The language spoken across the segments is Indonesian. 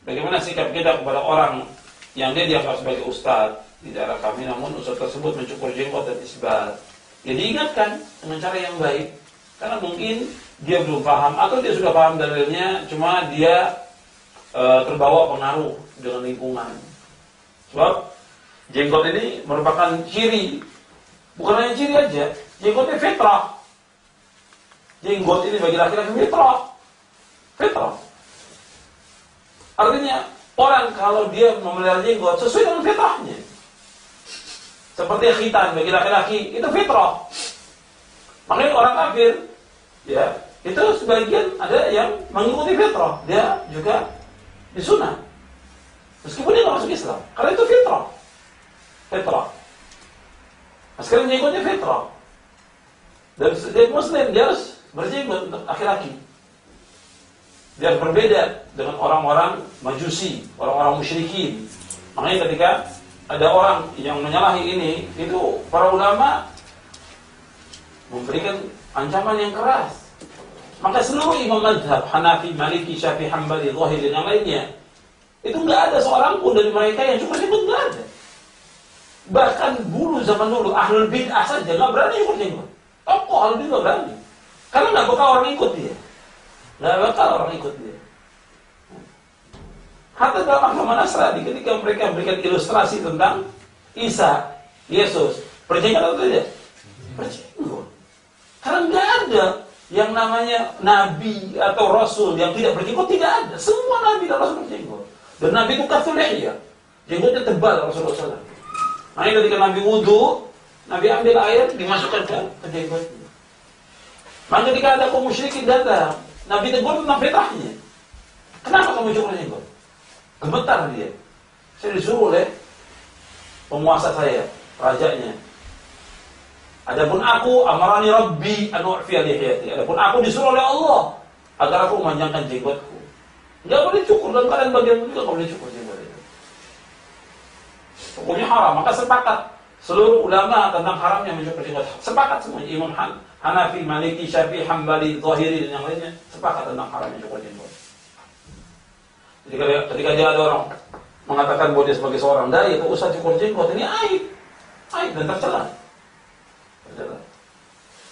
Bagaimana sikap kita kepada orang yang dia dianggap sebagai ustadz di daerah kami, namun ustadz tersebut mencukur jenggot dan isbat. Ya diingatkan dengan cara yang baik, karena mungkin dia belum paham atau dia sudah paham dalilnya, cuma dia terbawa pengaruh dengan lingkungan. Sebab jenggot ini merupakan ciri, bukan hanya ciri aja, jenggotnya fitrah. Jenggot ini bagi laki-laki fitrah. Fitrah. Artinya orang kalau dia memelihara jenggot sesuai dengan fitrahnya. Seperti khitan bagi laki-laki itu fitrah. Makanya orang kafir, ya itu sebagian ada yang mengikuti fitrah, dia juga disunah. Meskipun dia nggak masuk Islam, karena itu fitrah. Fitrah. Nah, sekarang jenggotnya fitrah. Dan setiap Muslim dia harus berjenggot untuk laki-laki. Dia berbeda dengan orang-orang Majusi, orang-orang musyrikin. Makanya ketika ada orang yang menyalahi ini, itu para ulama memberikan ancaman yang keras. Maka seluruh imam mazhab Hanafi, Maliki, Syafi'i, Hambali, Zahiri dan yang lainnya, itu nggak ada seorang pun dari mereka yang cukur jenggot, nggak ada. Bahkan dulu zaman dulu ahlul bid'ah saja nggak berani cukur jenggot. Tokoh ahlul bid'ah nggak berani, karena nggak bakal orang ikut dia, nggak bakal orang ikut dia. Hatta dalam agama Nasrani ketika mereka memberikan ilustrasi tentang Isa, Yesus, berjenggot atau tidak? Berjenggot. Karena nggak ada yang namanya nabi atau rasul yang tidak berjenggot, tidak ada. Semua nabi dan rasul berjenggot. Dan nabi itu kathulihya, jenggotnya tebal Rasulullah SAW. Makanya ketika nabi wudu, nabi ambil air dimasukkan ke jenggotnya. Maka ketika ada kaum musyrikin datang, nabi tegur tentang fitrahnya. Kenapa kamu cukur jenggot? Gemetar dia. Saya disuruh oleh penguasa saya, rajanya. Adapun aku, amarani Rabbi an u'fiya lihiyati. Adapun aku disuruh oleh Allah agar aku memanjangkan jenggotku. Enggak boleh cukur, dan kalian bagian juga enggak boleh cukur jenggot itu. Hukumnya haram. Maka sepakat seluruh ulama tentang haramnya mencukur jenggot. Sepakat semua, Imam Hanafi, Maliki, Syafi'i, Hambali, Zahiri dan yang lainnya sepakat tentang haramnya cukur jenggot. Jadi ketika dia ada orang mengatakan bahwa dia sebagai seorang dai itu usah cukur jenggot, ini aib dan tercela.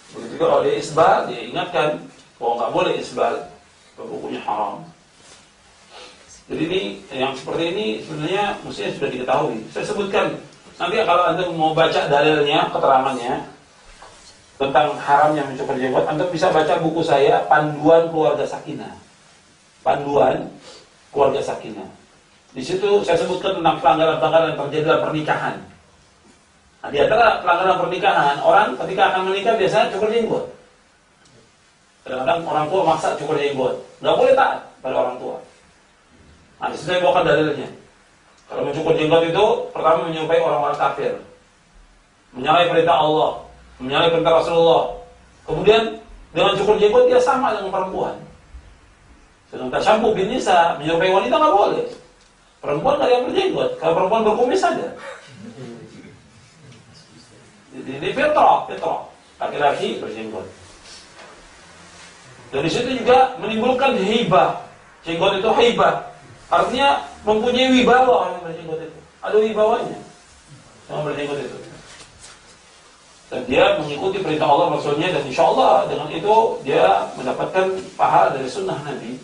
Begitu juga kalau dia isbal, dia ingatkan bahwa nggak boleh isbal, hukumnya haram. Jadi ini yang seperti ini sebenarnya mestinya sudah diketahui. Saya sebutkan nanti kalau anda mau baca dalilnya, keterangannya tentang haramnya mencukur jenggot, anda bisa baca buku saya Panduan Keluarga Sakinah. Panduan Keluarga Sakinah. Di situ saya sebutkan tentang pelanggaran-pelanggaran yang terjadi dalam pernikahan. Nah, di antara pelanggaran pernikahan, orang ketika akan menikah biasanya cukur jenggot. Kadang-kadang orang tua maksa cukur jenggot, nggak boleh taat pada orang tua. Nah, di situ saya bawakan dalilnya. Kalau mencukur jenggot itu pertama menyerupai orang-orang kafir, menyalahi perintah Allah, menyalahi perintah Rasulullah. Kemudian dengan cukur jenggot dia sama dengan perempuan. Sedangkan tasyabbuh bin nisa, menyerupai wanita nggak boleh. Perempuan nggak ada yang berjenggot, kalau perempuan berkumis saja. Jadi ini fitrah, laki-laki berjenggot. Dan di situ juga menimbulkan hibah. Jenggot itu hibah, artinya mempunyai wibawa orang berjenggot itu. Ada wibawanya yang berjenggot itu. Dan dia mengikuti perintah Allah Rasulnya, dan insya Allah dengan itu dia mendapatkan pahala dari sunnah Nabi,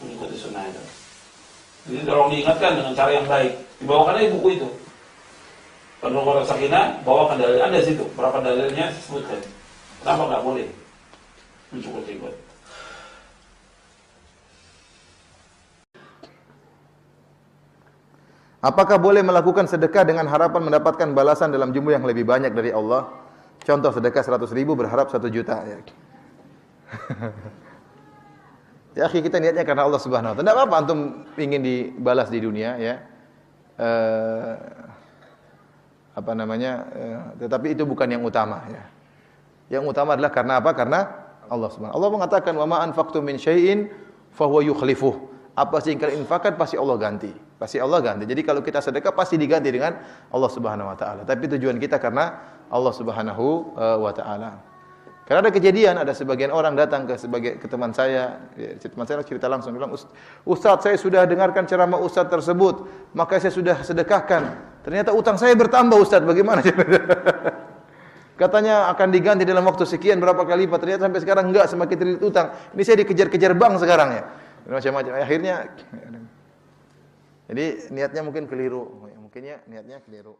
mengikuti sunnah itu. Jadi tolong diingatkan dengan cara yang baik. Dibawakan aja buku itu. Panduan Keluarga Sakinah, bawakan dalil. Ada situ berapa dalilnya sebutkan. Kenapa nggak boleh mencukur jenggot? Apakah boleh melakukan sedekah dengan harapan mendapatkan balasan dalam jumlah yang lebih banyak dari Allah? Contoh sedekah 100.000 berharap 1 juta. Ya, akhi, kita niatnya karena Allah Subhanahu wa taala. Tidak apa-apa antum ingin dibalas di dunia, ya. Tetapi itu bukan yang utama, ya. Yang utama adalah karena apa? Karena Allah Subhanahu. Allah mengatakan, "Wa ma anfaqtum min syai'in fa huwa yukhlifuh." Apa sih yang kalian infakkan pasti Allah ganti. Pasti Allah ganti. Jadi kalau kita sedekah pasti diganti dengan Allah Subhanahu wa taala. Tapi tujuan kita karena Allah Subhanahu wa taala. Karena ada kejadian, ada sebagian orang datang ke teman saya, teman saya cerita langsung, bilang, Ustaz, saya sudah dengarkan ceramah Ustaz tersebut, maka saya sudah sedekahkan. Ternyata utang saya bertambah Ustaz, bagaimana? Katanya akan diganti dalam waktu sekian berapa kali lipat, ternyata sampai sekarang enggak, semakin terlilit utang. Ini saya dikejar-kejar bank sekarang ya. Macam-macam. Akhirnya, jadi niatnya mungkin keliru. Mungkinnya niatnya keliru.